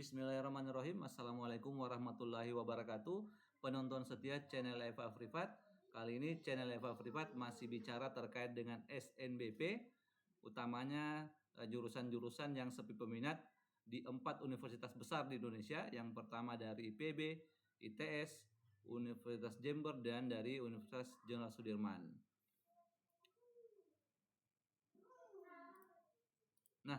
Bismillahirrahmanirrahim. Assalamualaikum warahmatullahi wabarakatuh. Penonton setia channel Eva Privat. Kali ini channel Eva Privat masih bicara terkait dengan SNBP, utamanya jurusan-jurusan yang sepi peminat di 4 universitas besar di Indonesia. Yang pertama dari IPB, ITS, Universitas Jember, dan dari Universitas Jenderal Sudirman. Nah,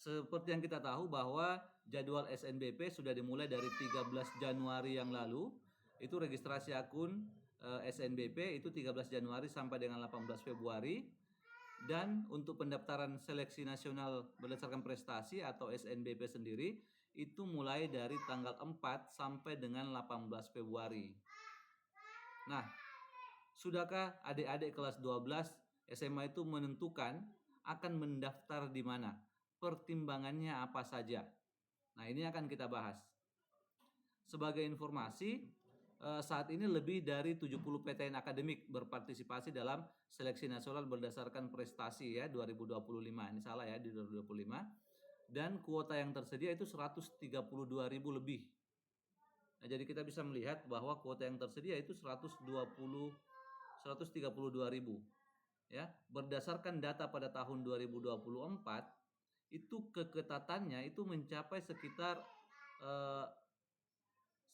seperti yang kita tahu bahwa jadwal SNBP sudah dimulai dari 13 Januari yang lalu. Itu registrasi akun SNBP itu 13 Januari sampai dengan 18 Februari. Dan untuk pendaftaran seleksi nasional berdasarkan prestasi atau SNBP sendiri itu mulai dari tanggal 4 sampai dengan 18 Februari. Nah, sudahkah adik-adik kelas 12 SMA itu menentukan akan mendaftar di mana? Pertimbangannya apa saja? Nah, ini akan kita bahas. Sebagai informasi, saat ini lebih dari 70 PTN akademik berpartisipasi dalam seleksi nasional berdasarkan prestasi ya 2025. Ini salah ya, di 2025. Dan kuota yang tersedia itu 132.000 lebih. Nah, jadi kita bisa melihat bahwa kuota yang tersedia itu 132.000 ya. Berdasarkan data pada tahun 2024 itu keketatannya itu mencapai sekitar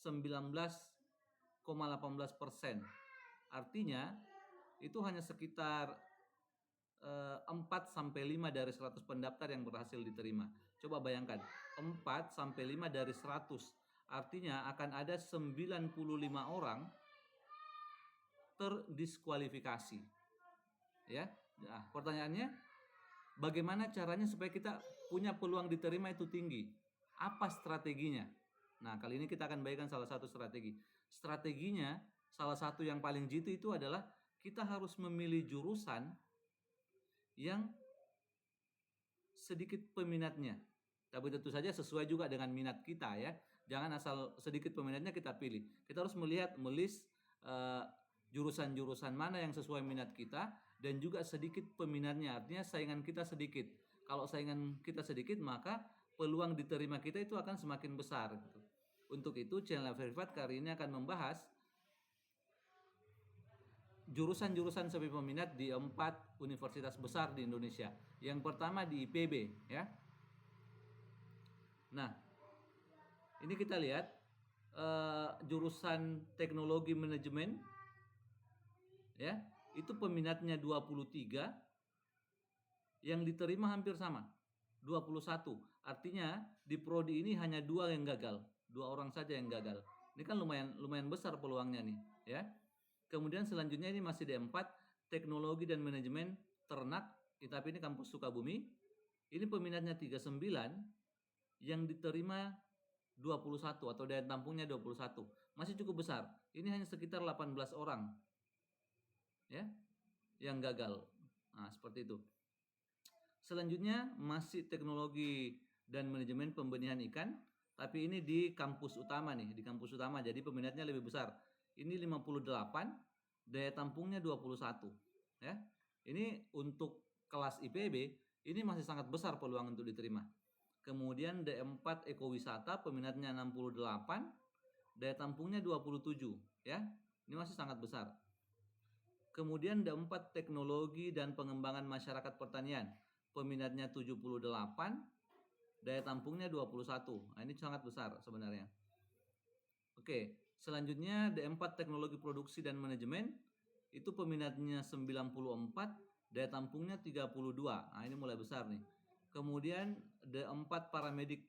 19,18%. Artinya itu hanya sekitar 4 sampai 5 dari 100 pendaftar yang berhasil diterima. Coba bayangkan, 4 sampai 5 dari 100. Artinya akan ada 95 orang terdiskualifikasi. Ya. Nah, pertanyaannya, bagaimana caranya supaya kita punya peluang diterima itu tinggi? Apa strateginya? Nah, kali ini kita akan bagikan salah satu strategi. Strateginya, salah satu yang paling jitu itu adalah kita harus memilih jurusan yang sedikit peminatnya. Tapi tentu saja sesuai juga dengan minat kita ya. Jangan asal sedikit peminatnya kita pilih. Kita harus melis jurusan-jurusan mana yang sesuai minat kita dan juga sedikit peminatnya. Artinya saingan kita sedikit. Kalau saingan kita sedikit, maka peluang diterima kita itu akan semakin besar gitu. Untuk itu channel Privat kali ini akan membahas jurusan-jurusan sepi peminat di 4 universitas besar di Indonesia. Yang pertama di IPB ya. Nah, ini kita lihat jurusan teknologi manajemen ya, itu peminatnya 23, yang diterima hampir sama 21. Artinya di prodi ini hanya 2 yang gagal, 2 orang saja yang gagal. Ini kan lumayan besar peluangnya nih ya. Kemudian selanjutnya ini masih D4 teknologi dan manajemen ternak, tapi ini kampus Sukabumi. Ini peminatnya 39, yang diterima 21 atau daya tampungnya 21. Masih cukup besar. Ini hanya sekitar 18 orang ya yang gagal. Nah, seperti itu. Selanjutnya masih teknologi dan manajemen pembenihan ikan, tapi ini di kampus utama nih, di kampus utama. Jadi peminatnya lebih besar. Ini 58, daya tampungnya 21 ya. Ini untuk kelas IPB ini masih sangat besar peluang untuk diterima. Kemudian D4 ekowisata peminatnya 68, daya tampungnya 27 ya. Ini masih sangat besar. Kemudian D4 teknologi dan pengembangan masyarakat pertanian peminatnya 78, daya tampungnya 21. Nah, ini sangat besar sebenarnya. Oke, selanjutnya D4 teknologi produksi dan manajemen itu peminatnya 94, daya tampungnya 32. Nah, ini mulai besar nih. Kemudian D4 paramedik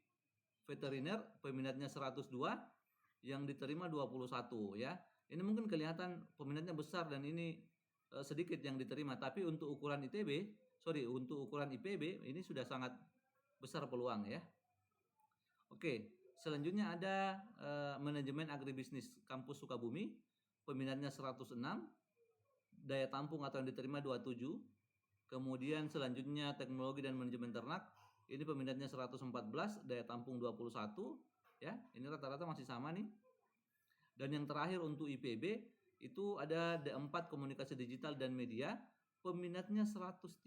veteriner peminatnya 102, yang diterima 21 ya. Ini mungkin kelihatan peminatnya besar dan ini sedikit yang diterima, tapi untuk ukuran untuk ukuran IPB ini sudah sangat besar peluang ya. Oke, selanjutnya ada manajemen agribisnis kampus Sukabumi, peminatnya 106, daya tampung atau yang diterima 27. Kemudian selanjutnya teknologi dan manajemen ternak, ini peminatnya 114, daya tampung 21 ya. Ini rata-rata masih sama nih. Dan yang terakhir untuk IPB itu ada D4 komunikasi digital dan media, peminatnya 137,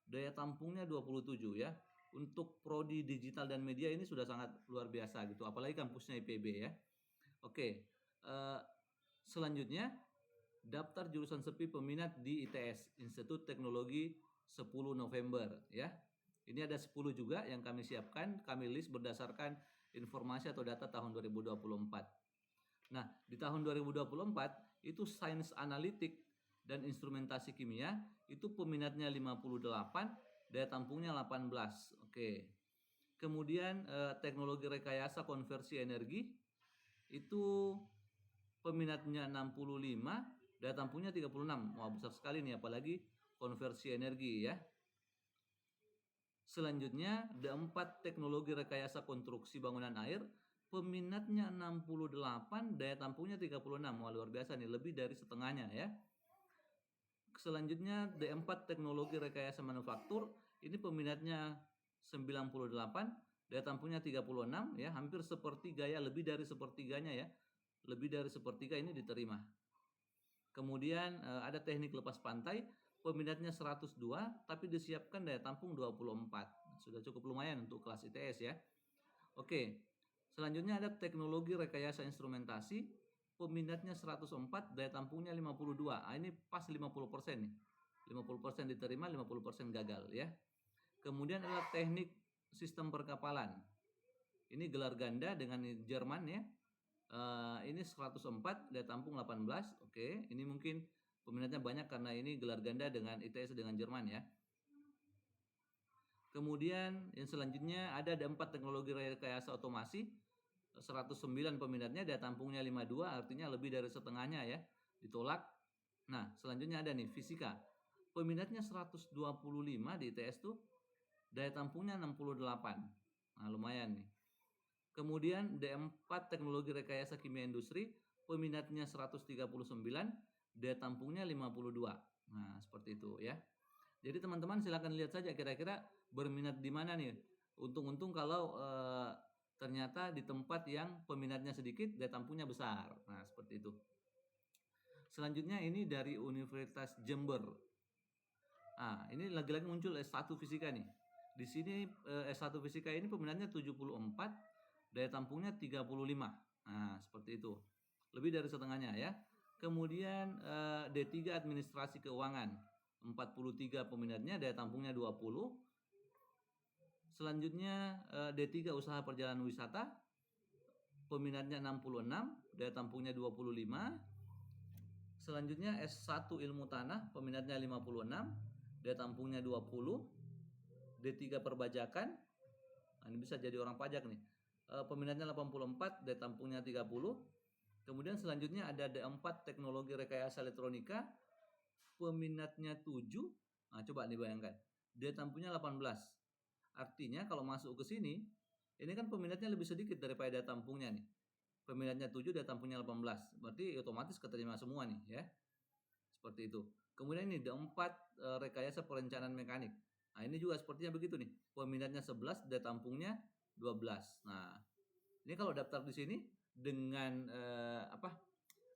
daya tampungnya 27 ya. untuk prodi digital dan media ini sudah sangat luar biasa gitu, apalagi kampusnya IPB ya. Oke, selanjutnya daftar jurusan sepi peminat di ITS, Institut Teknologi 10 November ya. Ini ada 10 juga yang kami siapkan, kami list berdasarkan informasi atau data tahun 2024. Nah, di tahun 2024 itu sains analitik dan instrumentasi kimia itu peminatnya 58, daya tampungnya 18. Oke. Kemudian teknologi rekayasa konversi energi itu peminatnya 65, daya tampungnya 36. Wah, besar sekali nih, apalagi konversi energi ya. Selanjutnya, D4 teknologi rekayasa konstruksi bangunan air, peminatnya 68, daya tampungnya 36. Wah, luar biasa nih, lebih dari setengahnya ya. Selanjutnya, D4 teknologi rekayasa manufaktur, ini peminatnya 98, daya tampungnya 36 ya, hampir sepertiga ya, lebih dari sepertiganya ya. Lebih dari sepertiga ini diterima. Kemudian ada teknik lepas pantai, peminatnya 102 tapi disiapkan daya tampung 24. Sudah cukup lumayan untuk kelas ITS ya. Oke. Selanjutnya ada teknologi rekayasa instrumentasi, peminatnya 104, daya tampungnya 52. Ini pas 50% nih. 50% diterima, 50% gagal ya. Kemudian ada teknik sistem perkapalan. Ini gelar ganda dengan Jerman ya. Ini 104, daya tampung 18. Oke, ini mungkin peminatnya banyak karena ini gelar ganda dengan ITS dengan Jerman ya. Kemudian yang selanjutnya ada 4 teknologi rekayasa otomasi, 109 peminatnya, daya tampungnya 52, artinya lebih dari setengahnya ya, ditolak. Nah, selanjutnya ada nih fisika. Peminatnya 125 di ITS tuh, daya tampungnya 68. Nah, lumayan nih. Kemudian D4 teknologi rekayasa kimia industri, peminatnya 139, daya tampungnya 52. Nah, seperti itu ya. Jadi teman-teman silakan lihat saja kira-kira berminat di mana nih. Untung-untung kalau ternyata di tempat yang peminatnya sedikit, daya tampungnya besar. Nah, seperti itu. Selanjutnya ini dari Universitas Jember. Nah, ini lagi-lagi muncul S1 fisika nih. Di sini S1 fisika ini peminatnya 74, daya tampungnya 35. Nah, seperti itu. Lebih dari setengahnya ya. Kemudian D3 administrasi keuangan, 43 peminatnya, daya tampungnya 20. Selanjutnya D3 usaha perjalanan wisata, peminatnya 66, daya tampungnya 25. Selanjutnya S1 ilmu tanah, peminatnya 56, daya tampungnya 20. D3 perbajakan, nah, ini bisa jadi orang pajak nih. Peminatnya 84, daya tampungnya 30. Kemudian selanjutnya ada D4 teknologi rekayasa elektronika, peminatnya 7. Nah, coba dibayangkan, daya tampungnya 18. Artinya kalau masuk ke sini, ini kan peminatnya lebih sedikit daripada daya tampungnya nih. Peminatnya 7, daya tampungnya 18. Berarti otomatis keterima semua nih ya. Seperti itu. Kemudian ini D4 rekayasa perencanaan mekanik. Nah, ini juga sepertinya begitu nih. Peminatnya 11, daya tampungnya 12. Nah, ini kalau daftar di sini dengan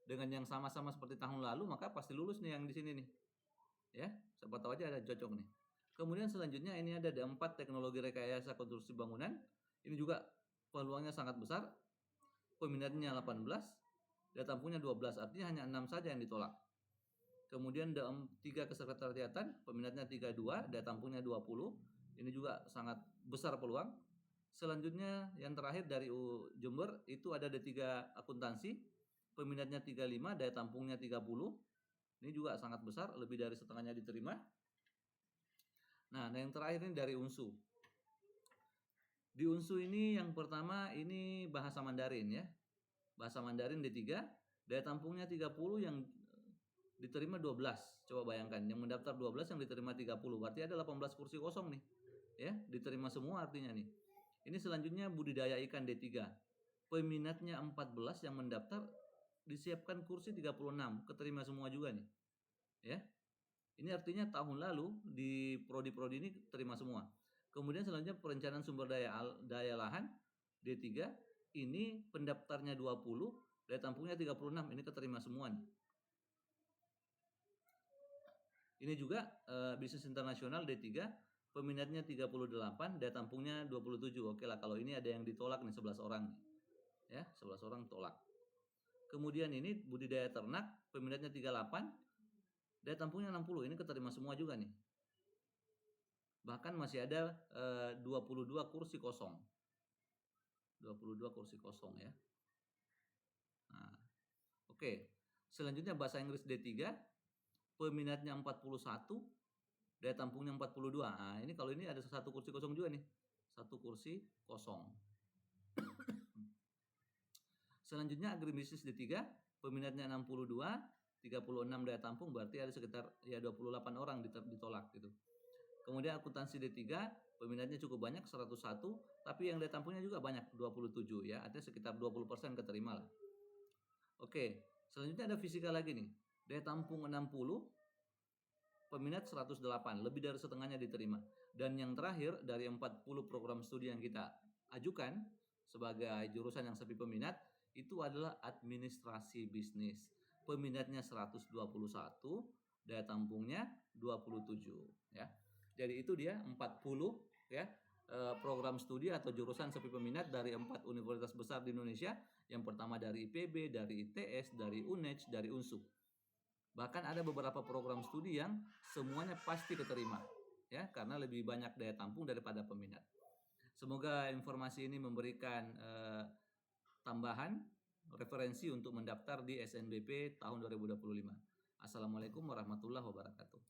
dengan yang sama-sama seperti tahun lalu, maka pasti lulus nih yang di sini nih. Ya, siapa tahu aja ada cocok nih. Kemudian selanjutnya ini ada D4 teknologi rekayasa konstruksi bangunan. Ini juga peluangnya sangat besar. Peminatnya 18, daya tampungnya 12, artinya hanya 6 saja yang ditolak. Kemudian D3 kesekretariatan, peminatnya 32, daya tampungnya 20. Ini juga sangat besar peluang. Selanjutnya yang terakhir dari Jember itu ada D3 akuntansi, peminatnya 35, daya tampungnya 30. Ini juga sangat besar, lebih dari setengahnya diterima. Nah, yang terakhir ini dari UNSU. Di UNSU ini yang pertama ini bahasa Mandarin ya. Bahasa Mandarin D3, daya tampungnya 30, yang diterima 12. Coba bayangkan, yang mendaftar 12, yang diterima 30. Berarti ada 18 kursi kosong nih. Ya, diterima semua artinya nih. Ini selanjutnya budidaya ikan D3. Peminatnya 14, yang mendaftar disiapkan kursi 36, keterima semua juga nih. Ya. Ini artinya tahun lalu di prodi-prodi ini terima semua. Kemudian selanjutnya perencanaan sumber daya lahan D3, ini pendaftarnya 20, daya tampungnya 36, ini keterima semua nih. Ini juga bisnis internasional D3, peminatnya 38, daya tampungnya 27. Oke lah, kalau ini ada yang ditolak nih 11 orang nih. Ya, 11 orang tolak. Kemudian ini budidaya ternak, peminatnya 38, daya tampungnya 60. Ini keterima semua juga nih. Bahkan masih ada 22 kursi kosong. 22 kursi kosong ya. Nah, oke. Selanjutnya bahasa Inggris D3, peminatnya 41, daya tampungnya 42. Nah, ini kalau ini ada satu kursi kosong juga nih. Satu kursi kosong. Selanjutnya agribisnis D3, peminatnya 62, 36 daya tampung, berarti ada sekitar ya 28 orang ditolak gitu. Kemudian akuntansi D3, peminatnya cukup banyak 101, tapi yang daya tampungnya juga banyak 27 ya, artinya sekitar 20% keterima lah. Oke, selanjutnya ada fisika lagi nih. Daya tampung 60, peminat 108, lebih dari setengahnya diterima. Dan yang terakhir dari 40 program studi yang kita ajukan sebagai jurusan yang sepi peminat itu adalah administrasi bisnis. Peminatnya 121, daya tampungnya 27 ya. Jadi itu dia 40 ya program studi atau jurusan sepi peminat dari 4 universitas besar di Indonesia. Yang pertama dari IPB, dari ITS, dari UNED, dari UNSUP. Bahkan ada beberapa program studi yang semuanya pasti keterima ya, karena lebih banyak daya tampung daripada peminat. Semoga informasi ini memberikan tambahan referensi untuk mendaftar di SNBP tahun 2025. Assalamualaikum warahmatullahi wabarakatuh.